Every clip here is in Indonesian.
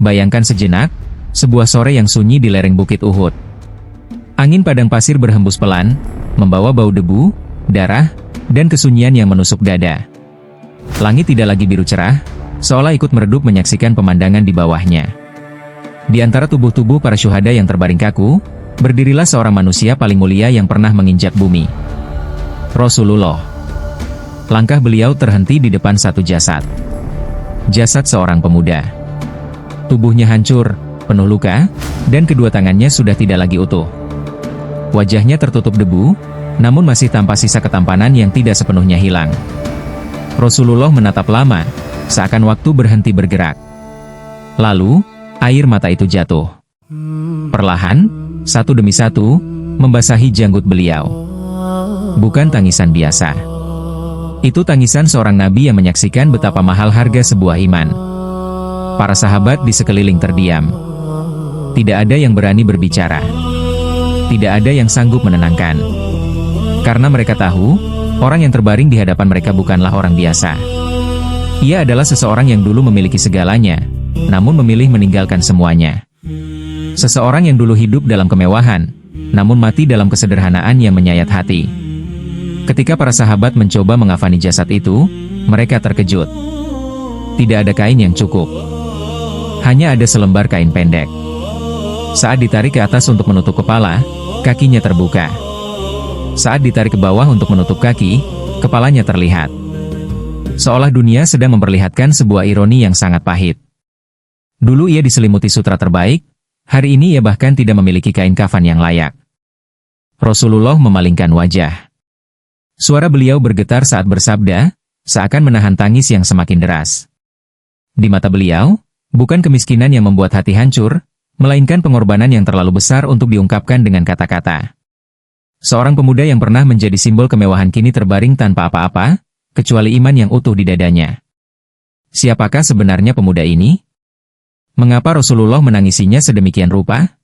Bayangkan sejenak, sebuah sore yang sunyi di lereng Bukit Uhud. Angin padang pasir berhembus pelan, membawa bau debu, darah, dan kesunyian yang menusuk dada. Langit tidak lagi biru cerah, seolah ikut meredup menyaksikan pemandangan di bawahnya. Di antara tubuh-tubuh para syuhada yang terbaring kaku, berdirilah seorang manusia paling mulia yang pernah menginjak bumi. Rasulullah. Langkah beliau terhenti di depan satu jasad. Jasad seorang pemuda. Tubuhnya hancur, penuh luka, dan kedua tangannya sudah tidak lagi utuh. Wajahnya tertutup debu, namun masih tampak sisa ketampanan yang tidak sepenuhnya hilang. Rasulullah menatap lama, seakan waktu berhenti bergerak. Lalu, air mata itu jatuh. Perlahan, satu demi satu, membasahi janggut beliau. Bukan tangisan biasa. Itu tangisan seorang nabi yang menyaksikan betapa mahal harga sebuah iman. Para sahabat di sekeliling terdiam. Tidak ada yang berani berbicara. Tidak ada yang sanggup menenangkan. Karena mereka tahu, orang yang terbaring di hadapan mereka bukanlah orang biasa. Ia adalah seseorang yang dulu memiliki segalanya, namun memilih meninggalkan semuanya. Seseorang yang dulu hidup dalam kemewahan, namun mati dalam kesederhanaan yang menyayat hati. Ketika para sahabat mencoba mengafani jasad itu, mereka terkejut. Tidak ada kain yang cukup. Hanya ada selembar kain pendek. Saat ditarik ke atas untuk menutup kepala, kakinya terbuka. Saat ditarik ke bawah untuk menutup kaki, kepalanya terlihat. Seolah dunia sedang memperlihatkan sebuah ironi yang sangat pahit. Dulu ia diselimuti sutra terbaik, hari ini ia bahkan tidak memiliki kain kafan yang layak. Rasulullah memalingkan wajah. Suara beliau bergetar saat bersabda, seakan menahan tangis yang semakin deras. Di mata beliau, bukan kemiskinan yang membuat hati hancur, melainkan pengorbanan yang terlalu besar untuk diungkapkan dengan kata-kata. Seorang pemuda yang pernah menjadi simbol kemewahan kini terbaring tanpa apa-apa, kecuali iman yang utuh di dadanya. Siapakah sebenarnya pemuda ini? Mengapa Rasulullah menangisinya sedemikian rupa?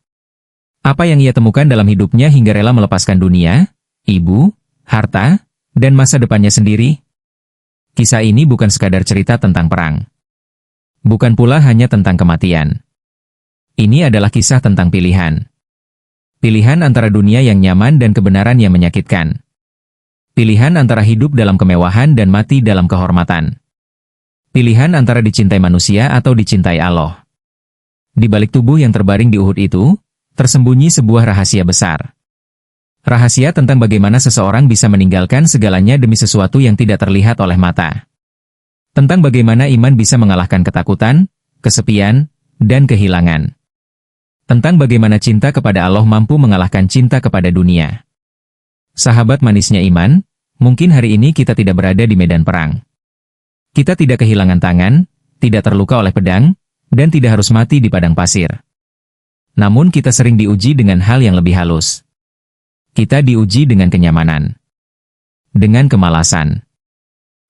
Apa yang ia temukan dalam hidupnya hingga rela melepaskan dunia, ibu, harta, dan masa depannya sendiri? Kisah ini bukan sekadar cerita tentang perang. Bukan pula hanya tentang kematian. Ini adalah kisah tentang pilihan. Pilihan antara dunia yang nyaman dan kebenaran yang menyakitkan. Pilihan antara hidup dalam kemewahan dan mati dalam kehormatan. Pilihan antara dicintai manusia atau dicintai Allah. Di balik tubuh yang terbaring di Uhud itu, tersembunyi sebuah rahasia besar. Rahasia tentang bagaimana seseorang bisa meninggalkan segalanya demi sesuatu yang tidak terlihat oleh mata. Tentang bagaimana iman bisa mengalahkan ketakutan, kesepian, dan kehilangan. Tentang bagaimana cinta kepada Allah mampu mengalahkan cinta kepada dunia. Sahabat manisnya iman, mungkin hari ini kita tidak berada di medan perang. Kita tidak kehilangan tangan, tidak terluka oleh pedang, dan tidak harus mati di padang pasir. Namun kita sering diuji dengan hal yang lebih halus. Kita diuji dengan kenyamanan. Dengan kemalasan.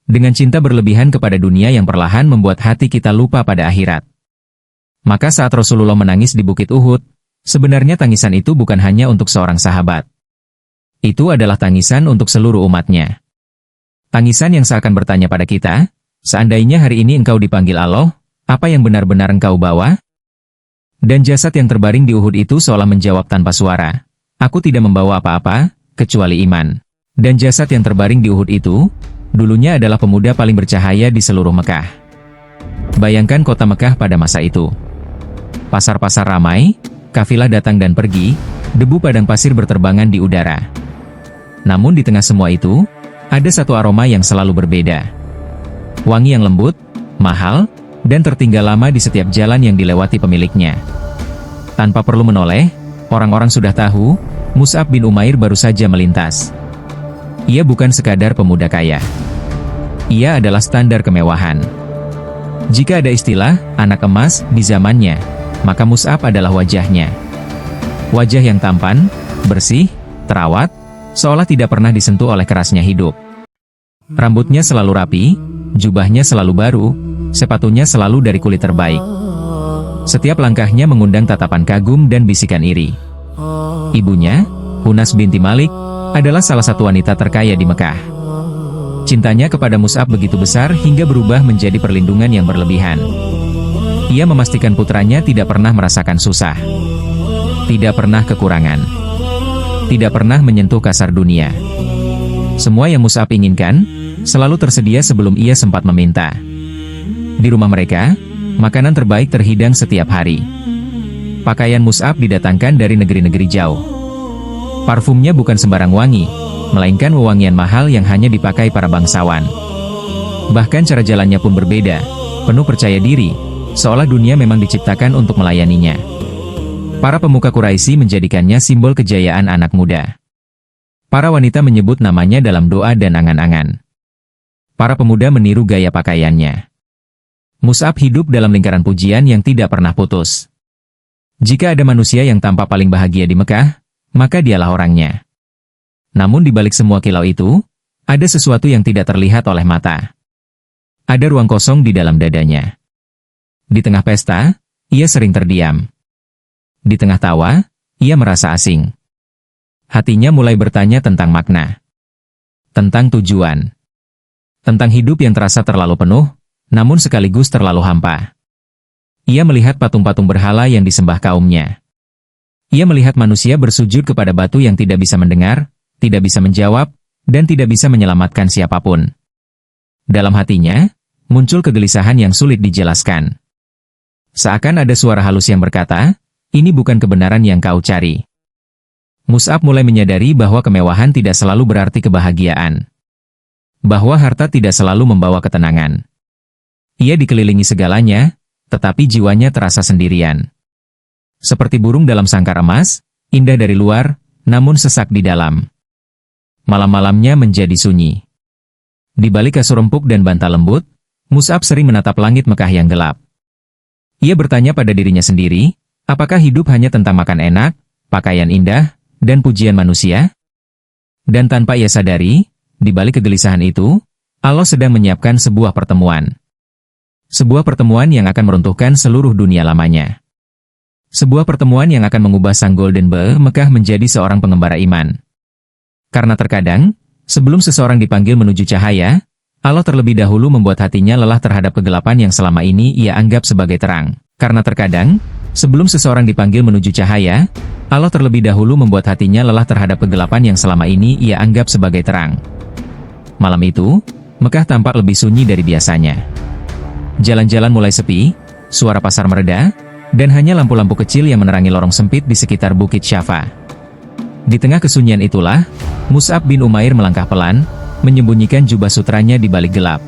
Dengan cinta berlebihan kepada dunia yang perlahan membuat hati kita lupa pada akhirat. Maka saat Rasulullah menangis di Bukit Uhud, sebenarnya tangisan itu bukan hanya untuk seorang sahabat. Itu adalah tangisan untuk seluruh umatnya. Tangisan yang seakan bertanya pada kita, seandainya hari ini engkau dipanggil Allah, apa yang benar-benar engkau bawa? Dan jasad yang terbaring di Uhud itu seolah menjawab tanpa suara, aku tidak membawa apa-apa, kecuali iman. Dan jasad yang terbaring di Uhud itu, dulunya adalah pemuda paling bercahaya di seluruh Mekah. Bayangkan kota Mekah pada masa itu. Pasar-pasar ramai, kafilah datang dan pergi, debu padang pasir berterbangan di udara. Namun di tengah semua itu, ada satu aroma yang selalu berbeda. Wangi yang lembut, mahal, dan tertinggal lama di setiap jalan yang dilewati pemiliknya. Tanpa perlu menoleh, orang-orang sudah tahu, Mus'ab bin Umair baru saja melintas. Ia bukan sekadar pemuda kaya. Ia adalah standar kemewahan. Jika ada istilah, anak emas, di zamannya, maka Mus'ab adalah wajahnya. Wajah yang tampan, bersih, terawat, seolah tidak pernah disentuh oleh kerasnya hidup. Rambutnya selalu rapi, jubahnya selalu baru, sepatunya selalu dari kulit terbaik. Setiap langkahnya mengundang tatapan kagum dan bisikan iri. Ibunya, Hunas binti Malik, adalah salah satu wanita terkaya di Mekah. Cintanya kepada Mus'ab begitu besar hingga berubah menjadi perlindungan yang berlebihan. Ia memastikan putranya tidak pernah merasakan susah, tidak pernah kekurangan, tidak pernah menyentuh kasar dunia. Semua yang Mus'ab inginkan selalu tersedia sebelum ia sempat meminta. Di rumah mereka, makanan terbaik terhidang setiap hari. Pakaian Mus'ab didatangkan dari negeri-negeri jauh. Parfumnya bukan sembarang wangi, melainkan wewangian mahal yang hanya dipakai para bangsawan. Bahkan cara jalannya pun berbeda, penuh percaya diri, seolah dunia memang diciptakan untuk melayaninya. Para pemuka Quraisy menjadikannya simbol kejayaan anak muda. Para wanita menyebut namanya dalam doa dan angan-angan. Para pemuda meniru gaya pakaiannya. Mus'ab hidup dalam lingkaran pujian yang tidak pernah putus. Jika ada manusia yang tampak paling bahagia di Mekah, maka dialah orangnya. Namun di balik semua kilau itu, ada sesuatu yang tidak terlihat oleh mata. Ada ruang kosong di dalam dadanya. Di tengah pesta, ia sering terdiam. Di tengah tawa, ia merasa asing. Hatinya mulai bertanya tentang makna, tentang tujuan, tentang hidup yang terasa terlalu penuh, namun sekaligus terlalu hampa. Ia melihat patung-patung berhala yang disembah kaumnya. Ia melihat manusia bersujud kepada batu yang tidak bisa mendengar, tidak bisa menjawab, dan tidak bisa menyelamatkan siapapun. Dalam hatinya, muncul kegelisahan yang sulit dijelaskan. Seakan ada suara halus yang berkata, ini bukan kebenaran yang kau cari. Mus'ab mulai menyadari bahwa kemewahan tidak selalu berarti kebahagiaan. Bahwa harta tidak selalu membawa ketenangan. Ia dikelilingi segalanya, tetapi jiwanya terasa sendirian. Seperti burung dalam sangkar emas, indah dari luar, namun sesak di dalam. Malam-malamnya menjadi sunyi. Di balik kasur empuk dan bantal lembut, Mus'ab sering menatap langit Mekah yang gelap. Ia bertanya pada dirinya sendiri, apakah hidup hanya tentang makan enak, pakaian indah, dan pujian manusia? Dan tanpa ia sadari, di balik kegelisahan itu, Allah sedang menyiapkan sebuah pertemuan. Sebuah pertemuan yang akan meruntuhkan seluruh dunia lamanya. Sebuah pertemuan yang akan mengubah sang Golden Boy Mekah menjadi seorang pengembara iman. Karena terkadang, sebelum seseorang dipanggil menuju cahaya, Allah terlebih dahulu membuat hatinya lelah terhadap kegelapan yang selama ini ia anggap sebagai terang. Karena terkadang, sebelum seseorang dipanggil menuju cahaya, Allah terlebih dahulu membuat hatinya lelah terhadap kegelapan yang selama ini ia anggap sebagai terang. Malam itu, Mekah tampak lebih sunyi dari biasanya. Jalan-jalan mulai sepi, suara pasar mereda, dan hanya lampu-lampu kecil yang menerangi lorong sempit di sekitar Bukit Syafa. Di tengah kesunyian itulah, Mus'ab bin Umair melangkah pelan, menyembunyikan jubah sutranya di balik gelap.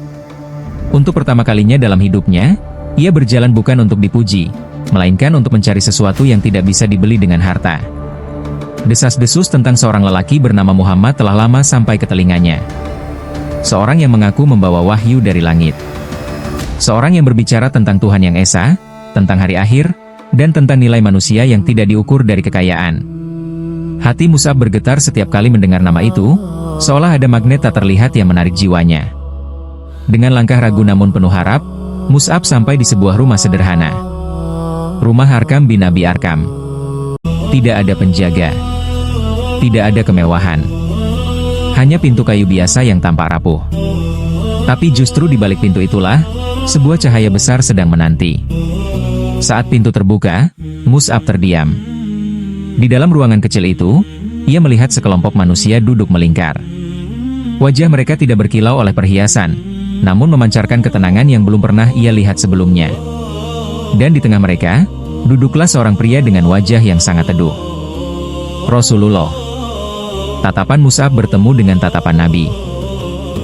Untuk pertama kalinya dalam hidupnya, ia berjalan bukan untuk dipuji, melainkan untuk mencari sesuatu yang tidak bisa dibeli dengan harta. Desas-desus tentang seorang lelaki bernama Muhammad telah lama sampai ke telinganya. Seorang yang mengaku membawa wahyu dari langit. Seorang yang berbicara tentang Tuhan yang esa, tentang hari akhir, dan tentang nilai manusia yang tidak diukur dari kekayaan. Hati Mus'ab bergetar setiap kali mendengar nama itu, seolah ada magnet tak terlihat yang menarik jiwanya. Dengan langkah ragu namun penuh harap, Mus'ab sampai di sebuah rumah sederhana. Rumah Arkam bin Abi Arkam. Tidak ada penjaga. Tidak ada kemewahan. Hanya pintu kayu biasa yang tampak rapuh. Tapi justru di balik pintu itulah, sebuah cahaya besar sedang menanti. Saat pintu terbuka, Mus'ab terdiam. Di dalam ruangan kecil itu, ia melihat sekelompok manusia duduk melingkar. Wajah mereka tidak berkilau oleh perhiasan, namun memancarkan ketenangan yang belum pernah ia lihat sebelumnya. Dan di tengah mereka, duduklah seorang pria dengan wajah yang sangat teduh. Rasulullah. Tatapan Mus'ab bertemu dengan tatapan Nabi.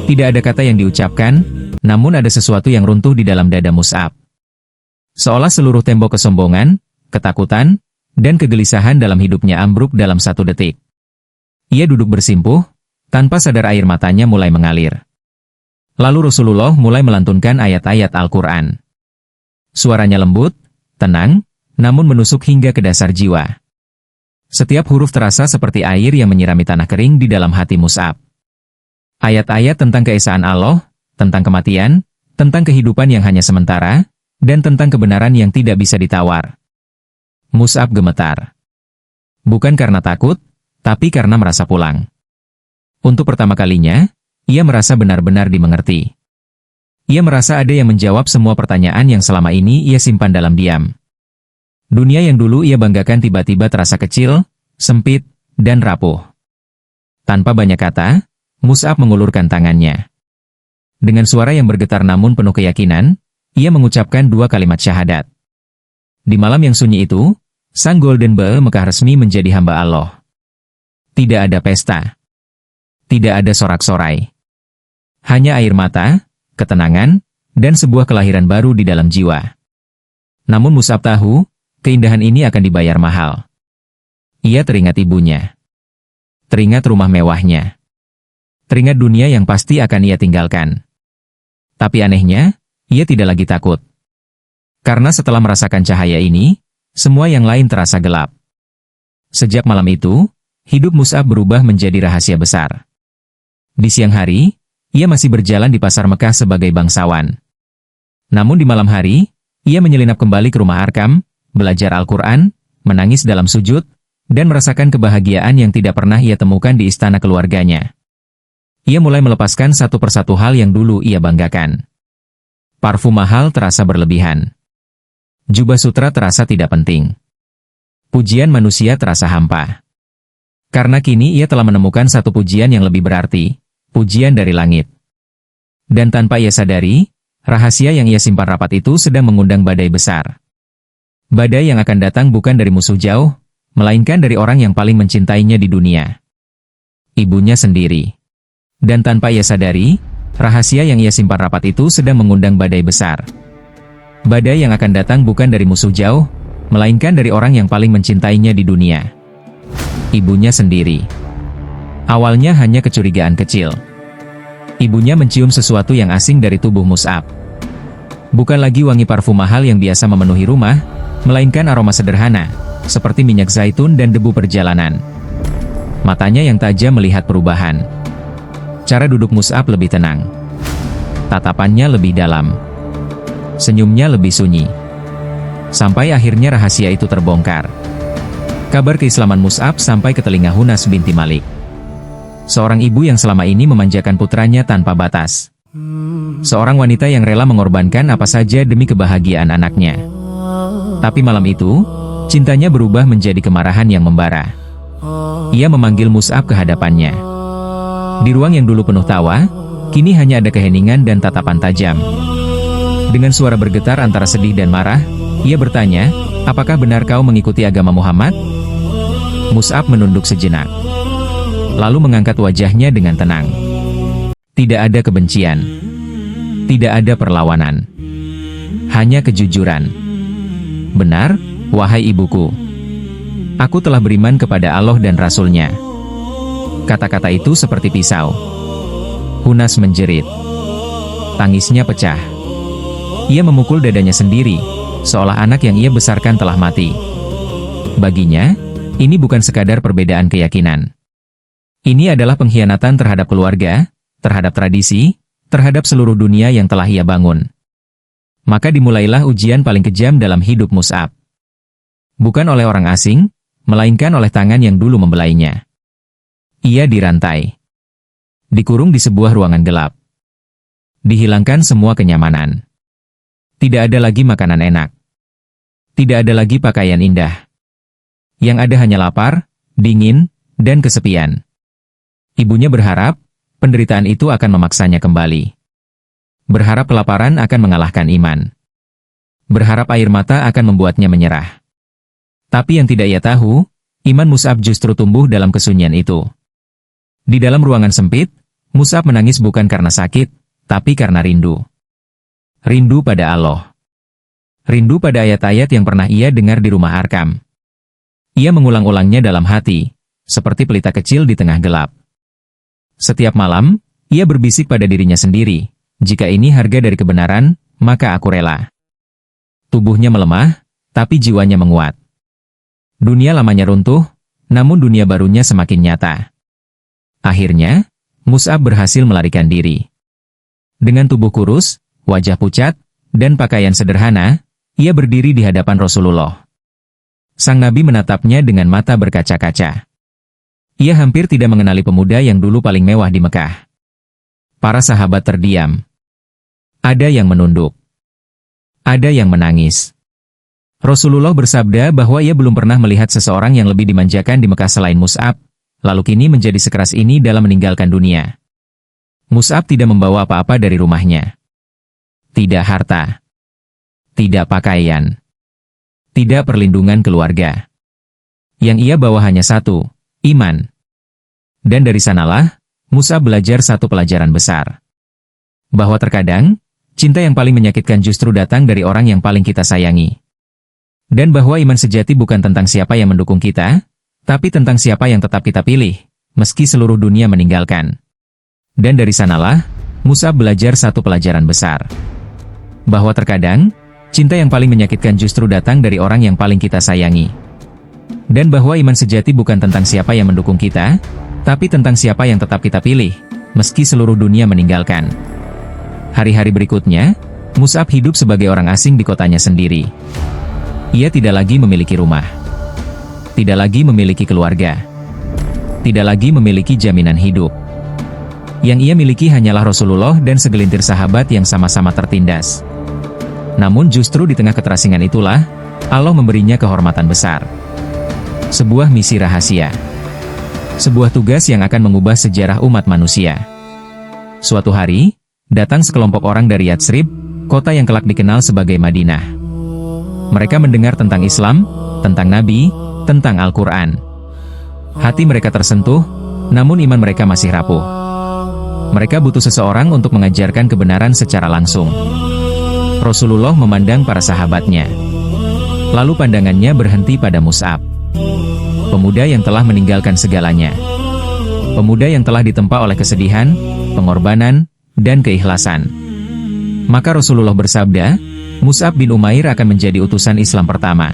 Tidak ada kata yang diucapkan, namun ada sesuatu yang runtuh di dalam dada Mus'ab. Seolah seluruh tembok kesombongan, ketakutan, dan kegelisahan dalam hidupnya ambruk dalam satu detik. Ia duduk bersimpuh, tanpa sadar air matanya mulai mengalir. Lalu Rasulullah mulai melantunkan ayat-ayat Al-Quran. Suaranya lembut, tenang, namun menusuk hingga ke dasar jiwa. Setiap huruf terasa seperti air yang menyirami tanah kering di dalam hati Mus'ab. Ayat-ayat tentang keesaan Allah, tentang kematian, tentang kehidupan yang hanya sementara, dan tentang kebenaran yang tidak bisa ditawar. Mus'ab gemetar. Bukan karena takut, tapi karena merasa pulang. Untuk pertama kalinya, ia merasa benar-benar dimengerti. Ia merasa ada yang menjawab semua pertanyaan yang selama ini ia simpan dalam diam. Dunia yang dulu ia banggakan tiba-tiba terasa kecil, sempit, dan rapuh. Tanpa banyak kata, Mus'ab mengulurkan tangannya. Dengan suara yang bergetar namun penuh keyakinan, ia mengucapkan 2 kalimat syahadat. Di malam yang sunyi itu, sang Golden Ball Mekah resmi menjadi hamba Allah. Tidak ada pesta. Tidak ada sorak-sorai. Hanya air mata, ketenangan, dan sebuah kelahiran baru di dalam jiwa. Namun Mus'ab tahu, keindahan ini akan dibayar mahal. Ia teringat ibunya. Teringat rumah mewahnya. Teringat dunia yang pasti akan ia tinggalkan. Tapi anehnya, ia tidak lagi takut. Karena setelah merasakan cahaya ini, semua yang lain terasa gelap. Sejak malam itu, hidup Mus'ab berubah menjadi rahasia besar. Di siang hari, ia masih berjalan di pasar Mekah sebagai bangsawan. Namun di malam hari, ia menyelinap kembali ke rumah Arkam, belajar Al-Quran, menangis dalam sujud, dan merasakan kebahagiaan yang tidak pernah ia temukan di istana keluarganya. Ia mulai melepaskan satu persatu hal yang dulu ia banggakan. Parfum mahal terasa berlebihan. Jubah sutra terasa tidak penting. Pujian manusia terasa hampa. Karena kini ia telah menemukan satu pujian yang lebih berarti, pujian dari langit. Dan tanpa ia sadari, rahasia yang ia simpan rapat itu sedang mengundang badai besar. Badai yang akan datang bukan dari musuh jauh, melainkan dari orang yang paling mencintainya di dunia. Ibunya sendiri. Dan tanpa ia sadari, rahasia yang ia simpan rapat itu sedang mengundang badai besar. Badai yang akan datang bukan dari musuh jauh, melainkan dari orang yang paling mencintainya di dunia. Ibunya sendiri. Awalnya hanya kecurigaan kecil. Ibunya mencium sesuatu yang asing dari tubuh Mus'ab. Bukan lagi wangi parfum mahal yang biasa memenuhi rumah, melainkan aroma sederhana, seperti minyak zaitun dan debu perjalanan. Matanya yang tajam melihat perubahan. Cara duduk Mus'ab lebih tenang. Tatapannya lebih dalam. Senyumnya lebih sunyi. Sampai akhirnya rahasia itu terbongkar. Kabar keislaman Mus'ab sampai ke telinga Hunas binti Malik. Seorang ibu yang selama ini memanjakan putranya tanpa batas. Seorang wanita yang rela mengorbankan apa saja demi kebahagiaan anaknya. Tapi malam itu, cintanya berubah menjadi kemarahan yang membara. Ia memanggil Mus'ab ke hadapannya. Di ruang yang dulu penuh tawa, kini hanya ada keheningan dan tatapan tajam. Dengan suara bergetar antara sedih dan marah, ia bertanya, "Apakah benar kau mengikuti agama Muhammad?" Mus'ab menunduk sejenak. Lalu mengangkat wajahnya dengan tenang. Tidak ada kebencian. Tidak ada perlawanan. Hanya kejujuran. Benar, wahai ibuku. Aku telah beriman kepada Allah dan Rasul-Nya. Kata-kata itu seperti pisau. Hunas menjerit. Tangisnya pecah. Ia memukul dadanya sendiri, seolah anak yang ia besarkan telah mati. Baginya, ini bukan sekadar perbedaan keyakinan. Ini adalah pengkhianatan terhadap keluarga, terhadap tradisi, terhadap seluruh dunia yang telah ia bangun. Maka dimulailah ujian paling kejam dalam hidup Mus'ab. Bukan oleh orang asing, melainkan oleh tangan yang dulu membelainya. Ia dirantai. Dikurung di sebuah ruangan gelap. Dihilangkan semua kenyamanan. Tidak ada lagi makanan enak. Tidak ada lagi pakaian indah. Yang ada hanya lapar, dingin, dan kesepian. Ibunya berharap, penderitaan itu akan memaksanya kembali. Berharap kelaparan akan mengalahkan iman. Berharap air mata akan membuatnya menyerah. Tapi yang tidak ia tahu, iman Mus'ab justru tumbuh dalam kesunyian itu. Di dalam ruangan sempit, Mus'ab menangis bukan karena sakit, tapi karena rindu. Rindu pada Allah. Rindu pada ayat-ayat yang pernah ia dengar di rumah Arkam. Ia mengulang-ulangnya dalam hati, seperti pelita kecil di tengah gelap. Setiap malam, ia berbisik pada dirinya sendiri, jika ini harga dari kebenaran, maka aku rela. Tubuhnya melemah, tapi jiwanya menguat. Dunia lamanya runtuh, namun dunia barunya semakin nyata. Akhirnya, Mus'ab berhasil melarikan diri. Dengan tubuh kurus, wajah pucat, dan pakaian sederhana, ia berdiri di hadapan Rasulullah. Sang Nabi menatapnya dengan mata berkaca-kaca. Ia hampir tidak mengenali pemuda yang dulu paling mewah di Mekah. Para sahabat terdiam. Ada yang menunduk. Ada yang menangis. Rasulullah bersabda bahwa ia belum pernah melihat seseorang yang lebih dimanjakan di Mekah selain Mus'ab, lalu kini menjadi sekeras ini dalam meninggalkan dunia. Mus'ab tidak membawa apa-apa dari rumahnya. Tidak harta. Tidak pakaian. Tidak perlindungan keluarga. Yang ia bawa hanya satu, iman. Dan dari sanalah, Mus'ab belajar satu pelajaran besar. Bahwa terkadang, cinta yang paling menyakitkan justru datang dari orang yang paling kita sayangi. Dan bahwa iman sejati bukan tentang siapa yang mendukung kita, tapi tentang siapa yang tetap kita pilih, meski seluruh dunia meninggalkan. Dan dari sanalah, Mus'ab belajar satu pelajaran besar. Bahwa terkadang, cinta yang paling menyakitkan justru datang dari orang yang paling kita sayangi. Dan bahwa iman sejati bukan tentang siapa yang mendukung kita, tapi tentang siapa yang tetap kita pilih, meski seluruh dunia meninggalkan. Hari-hari berikutnya, Mus'ab hidup sebagai orang asing di kotanya sendiri. Ia tidak lagi memiliki rumah. Tidak lagi memiliki keluarga. Tidak lagi memiliki jaminan hidup. Yang ia miliki hanyalah Rasulullah dan segelintir sahabat yang sama-sama tertindas. Namun justru di tengah keterasingan itulah, Allah memberinya kehormatan besar. Sebuah misi rahasia. Sebuah tugas yang akan mengubah sejarah umat manusia. Suatu hari, datang sekelompok orang dari Yatsrib, kota yang kelak dikenal sebagai Madinah. Mereka mendengar tentang Islam, tentang Nabi, tentang Al-Quran. Hati mereka tersentuh, namun iman mereka masih rapuh. Mereka butuh seseorang untuk mengajarkan kebenaran secara langsung. Rasulullah memandang para sahabatnya. Lalu pandangannya berhenti pada Mus'ab. Pemuda yang telah meninggalkan segalanya. Pemuda yang telah ditempa oleh kesedihan, pengorbanan, dan keikhlasan. Maka Rasulullah bersabda, Mus'ab bin Umair akan menjadi utusan Islam pertama.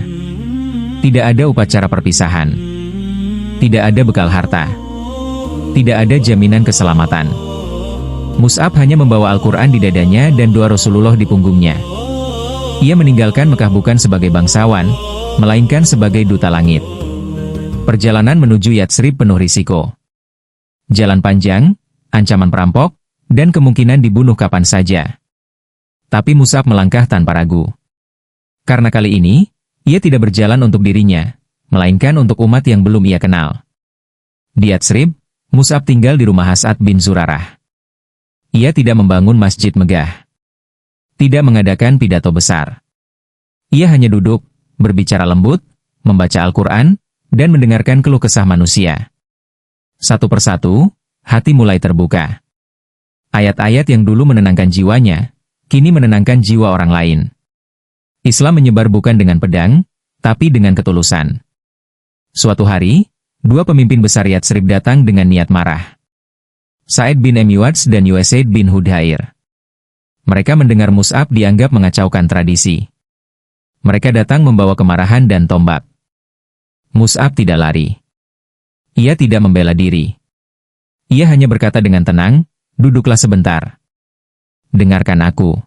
Tidak ada upacara perpisahan. Tidak ada bekal harta. Tidak ada jaminan keselamatan. Mus'ab hanya membawa Al-Quran di dadanya dan doa Rasulullah di punggungnya. Ia meninggalkan Mekah bukan sebagai bangsawan, melainkan sebagai duta langit. Perjalanan menuju Yatsrib penuh risiko. Jalan panjang, ancaman perampok, dan kemungkinan dibunuh kapan saja. Tapi Mus'ab melangkah tanpa ragu. Karena kali ini, ia tidak berjalan untuk dirinya, melainkan untuk umat yang belum ia kenal. Di Yatsrib, Mus'ab tinggal di rumah As'ad bin Zurarah. Ia tidak membangun masjid megah. Tidak mengadakan pidato besar. Ia hanya duduk, berbicara lembut, membaca Al-Quran, dan mendengarkan keluh kesah manusia. Satu persatu, hati mulai terbuka. Ayat-ayat yang dulu menenangkan jiwanya, kini menenangkan jiwa orang lain. Islam menyebar bukan dengan pedang, tapi dengan ketulusan. Suatu hari, dua pemimpin besar Yatsrib datang dengan niat marah. Sa'id bin Mu'adz dan Usaid bin Hudhair. Mereka mendengar Mus'ab dianggap mengacaukan tradisi. Mereka datang membawa kemarahan dan tombak. Mus'ab tidak lari. Ia tidak membela diri. Ia hanya berkata dengan tenang, "Duduklah sebentar. Dengarkan aku.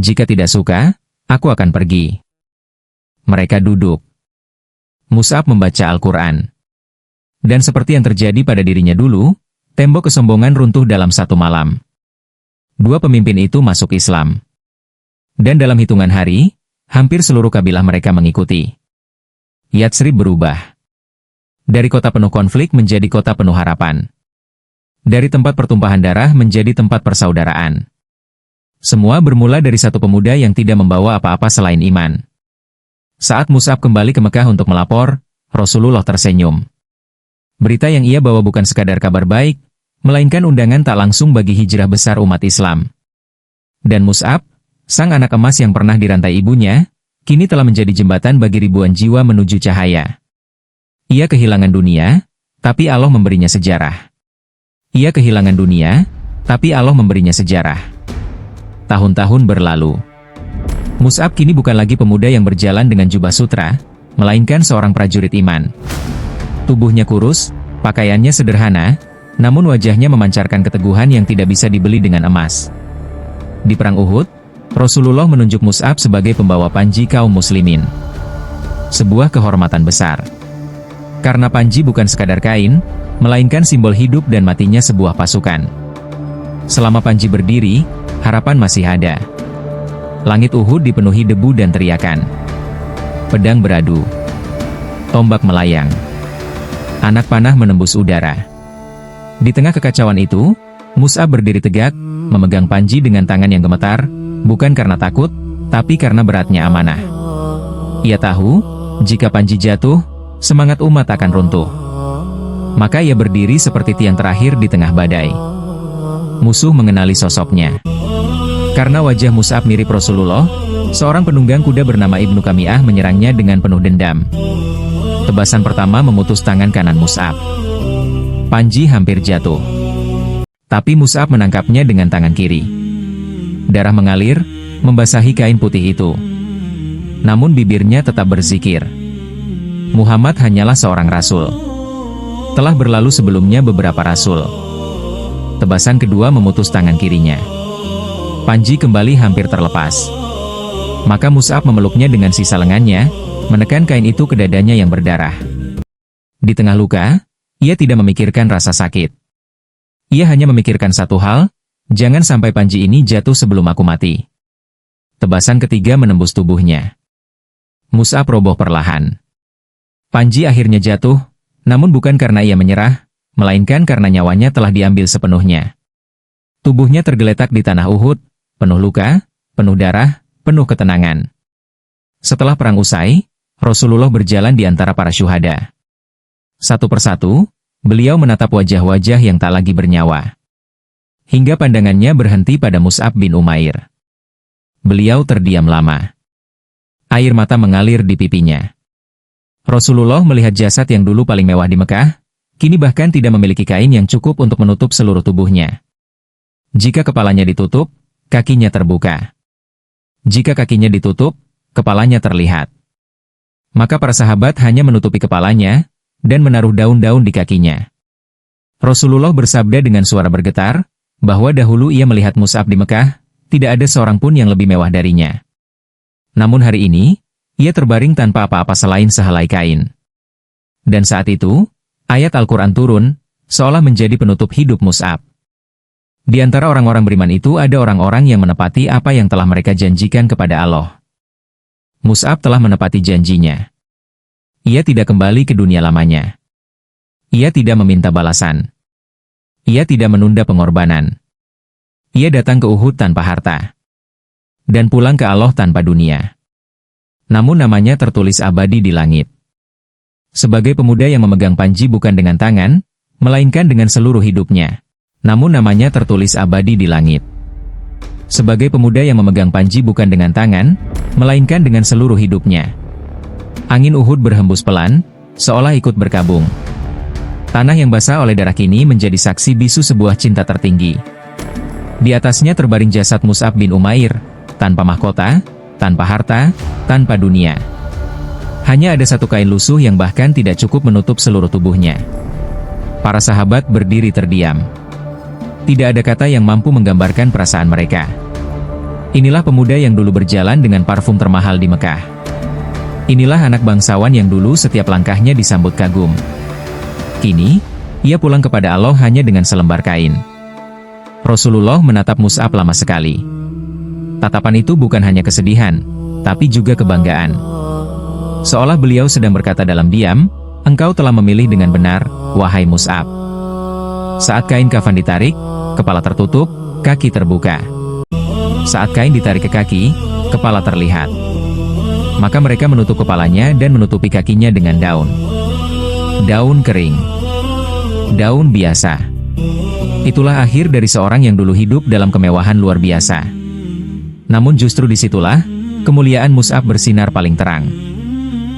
Jika tidak suka, aku akan pergi." Mereka duduk. Mus'ab membaca Al-Quran. Dan seperti yang terjadi pada dirinya dulu, tembok kesombongan runtuh dalam satu malam. Dua pemimpin itu masuk Islam. Dan dalam hitungan hari, hampir seluruh kabilah mereka mengikuti. Yatsrib berubah. Dari kota penuh konflik menjadi kota penuh harapan. Dari tempat pertumpahan darah menjadi tempat persaudaraan. Semua bermula dari satu pemuda yang tidak membawa apa-apa selain iman. Saat Mus'ab kembali ke Mekah untuk melapor, Rasulullah tersenyum. Berita yang ia bawa bukan sekadar kabar baik, melainkan undangan tak langsung bagi hijrah besar umat Islam. Dan Mus'ab, sang anak emas yang pernah dirantai ibunya, kini telah menjadi jembatan bagi ribuan jiwa menuju cahaya. Ia kehilangan dunia, tapi Allah memberinya sejarah. Ia kehilangan dunia, tapi Allah memberinya sejarah. Tahun-tahun berlalu. Mus'ab kini bukan lagi pemuda yang berjalan dengan jubah sutra, melainkan seorang prajurit iman. Tubuhnya kurus, pakaiannya sederhana, namun wajahnya memancarkan keteguhan yang tidak bisa dibeli dengan emas. Di Perang Uhud, Rasulullah menunjuk Mus'ab sebagai pembawa panji kaum muslimin. Sebuah kehormatan besar. Karena panji bukan sekadar kain, melainkan simbol hidup dan matinya sebuah pasukan. Selama panji berdiri, harapan masih ada. Langit Uhud dipenuhi debu dan teriakan. Pedang beradu. Tombak melayang. Anak panah menembus udara. Di tengah kekacauan itu, Mus'ab berdiri tegak, memegang panji dengan tangan yang gemetar, bukan karena takut, tapi karena beratnya amanah. Ia tahu, jika panji jatuh, semangat umat akan runtuh. Maka ia berdiri seperti tiang terakhir di tengah badai. Musuh mengenali sosoknya. Karena wajah Mus'ab mirip Rasulullah, seorang penunggang kuda bernama Ibnu Kami'ah menyerangnya dengan penuh dendam. Tebasan pertama memutus tangan kanan Mus'ab. Panji hampir jatuh. Tapi Mus'ab menangkapnya dengan tangan kiri. Darah mengalir, membasahi kain putih itu. Namun bibirnya tetap berzikir. Muhammad hanyalah seorang rasul. Telah berlalu sebelumnya beberapa rasul. Tebasan kedua memutus tangan kirinya. Panji kembali hampir terlepas. Maka Mus'ab memeluknya dengan sisa lengannya, menekan kain itu ke dadanya yang berdarah. Di tengah luka, ia tidak memikirkan rasa sakit. Ia hanya memikirkan satu hal, jangan sampai panji ini jatuh sebelum aku mati. Tebasan ketiga menembus tubuhnya. Mus'ab roboh perlahan. Panji akhirnya jatuh, namun bukan karena ia menyerah, melainkan karena nyawanya telah diambil sepenuhnya. Tubuhnya tergeletak di tanah Uhud, penuh luka, penuh darah, penuh ketenangan. Setelah perang usai, Rasulullah berjalan di antara para syuhada. Satu persatu, beliau menatap wajah-wajah yang tak lagi bernyawa. Hingga pandangannya berhenti pada Mus'ab bin Umair. Beliau terdiam lama. Air mata mengalir di pipinya. Rasulullah melihat jasad yang dulu paling mewah di Mekah, kini bahkan tidak memiliki kain yang cukup untuk menutup seluruh tubuhnya. Jika kepalanya ditutup, kakinya terbuka. Jika kakinya ditutup, kepalanya terlihat. Maka para sahabat hanya menutupi kepalanya, dan menaruh daun-daun di kakinya. Rasulullah bersabda dengan suara bergetar, bahwa dahulu ia melihat Mus'ab di Mekah, tidak ada seorang pun yang lebih mewah darinya. Namun hari ini, ia terbaring tanpa apa-apa selain sehelai kain. Dan saat itu, ayat Al-Quran turun, seolah menjadi penutup hidup Mus'ab. Di antara orang-orang beriman itu ada orang-orang yang menepati apa yang telah mereka janjikan kepada Allah. Mus'ab telah menepati janjinya. Ia tidak kembali ke dunia lamanya. Ia tidak meminta balasan. Ia tidak menunda pengorbanan. Ia datang ke Uhud tanpa harta. Dan pulang ke Allah tanpa dunia. Namun namanya tertulis abadi di langit. Sebagai pemuda yang memegang panji bukan dengan tangan, melainkan dengan seluruh hidupnya. Namun namanya tertulis abadi di langit. Sebagai pemuda yang memegang panji bukan dengan tangan, melainkan dengan seluruh hidupnya. Angin Uhud berhembus pelan, seolah ikut berkabung. Tanah yang basah oleh darah kini menjadi saksi bisu sebuah cinta tertinggi. Di atasnya terbaring jasad Mus'ab bin Umair, tanpa mahkota, tanpa harta, tanpa dunia. Hanya ada satu kain lusuh yang bahkan tidak cukup menutup seluruh tubuhnya. Para sahabat berdiri terdiam. Tidak ada kata yang mampu menggambarkan perasaan mereka. Inilah pemuda yang dulu berjalan dengan parfum termahal di Mekah. Inilah anak bangsawan yang dulu setiap langkahnya disambut kagum. Kini, ia pulang kepada Allah hanya dengan selembar kain. Rasulullah menatap Mus'ab lama sekali. Tatapan itu bukan hanya kesedihan, tapi juga kebanggaan. Seolah beliau sedang berkata dalam diam, engkau telah memilih dengan benar, wahai Mus'ab. Saat kain kafan ditarik, kepala tertutup, kaki terbuka. Saat kain ditarik ke kaki, kepala terlihat. Maka mereka menutup kepalanya dan menutupi kakinya dengan daun. Daun kering. Daun biasa. Itulah akhir dari seorang yang dulu hidup dalam kemewahan luar biasa. Namun justru disitulah, kemuliaan Mus'ab bersinar paling terang.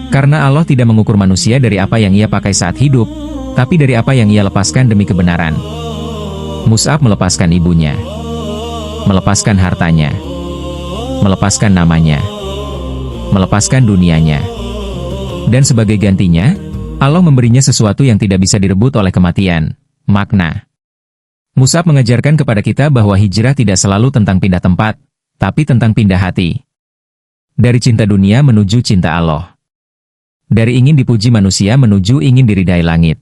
Karena Allah tidak mengukur manusia dari apa yang ia pakai saat hidup, tapi dari apa yang ia lepaskan demi kebenaran. Mus'ab melepaskan ibunya. Melepaskan hartanya. Melepaskan namanya. Melepaskan dunianya. Dan sebagai gantinya, Allah memberinya sesuatu yang tidak bisa direbut oleh kematian, makna. Mus'ab mengajarkan kepada kita bahwa hijrah tidak selalu tentang pindah tempat, tapi tentang pindah hati. Dari cinta dunia menuju cinta Allah. Dari ingin dipuji manusia menuju ingin diridai langit.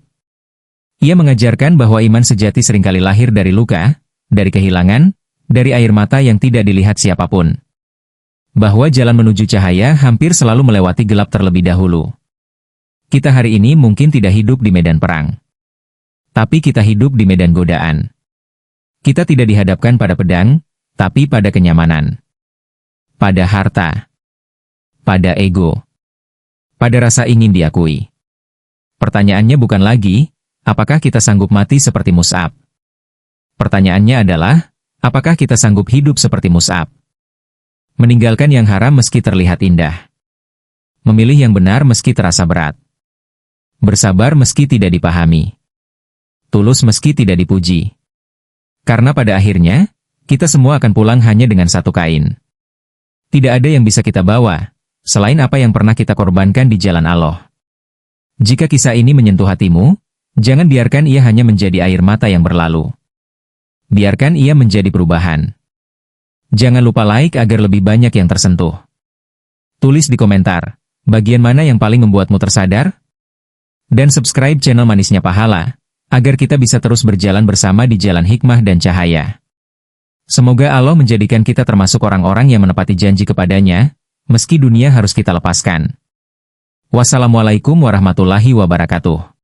Ia mengajarkan bahwa iman sejati seringkali lahir dari luka, dari kehilangan, dari air mata yang tidak dilihat siapapun. Bahwa jalan menuju cahaya hampir selalu melewati gelap terlebih dahulu. Kita hari ini mungkin tidak hidup di medan perang. Tapi kita hidup di medan godaan. Kita tidak dihadapkan pada pedang, tapi pada kenyamanan. Pada harta. Pada ego. Pada rasa ingin diakui. Pertanyaannya bukan lagi, apakah kita sanggup mati seperti Mus'ab? Pertanyaannya adalah, apakah kita sanggup hidup seperti Mus'ab? Meninggalkan yang haram meski terlihat indah. Memilih yang benar meski terasa berat. Bersabar meski tidak dipahami. Tulus meski tidak dipuji. Karena pada akhirnya, kita semua akan pulang hanya dengan satu kain. Tidak ada yang bisa kita bawa, selain apa yang pernah kita korbankan di jalan Allah. Jika kisah ini menyentuh hatimu, jangan biarkan ia hanya menjadi air mata yang berlalu. Biarkan ia menjadi perubahan. Jangan lupa like agar lebih banyak yang tersentuh. Tulis di komentar, bagian mana yang paling membuatmu tersadar? Dan subscribe channel Manisnya Pahala, agar kita bisa terus berjalan bersama di jalan hikmah dan cahaya. Semoga Allah menjadikan kita termasuk orang-orang yang menepati janji kepadanya, meski dunia harus kita lepaskan. Wassalamualaikum warahmatullahi wabarakatuh.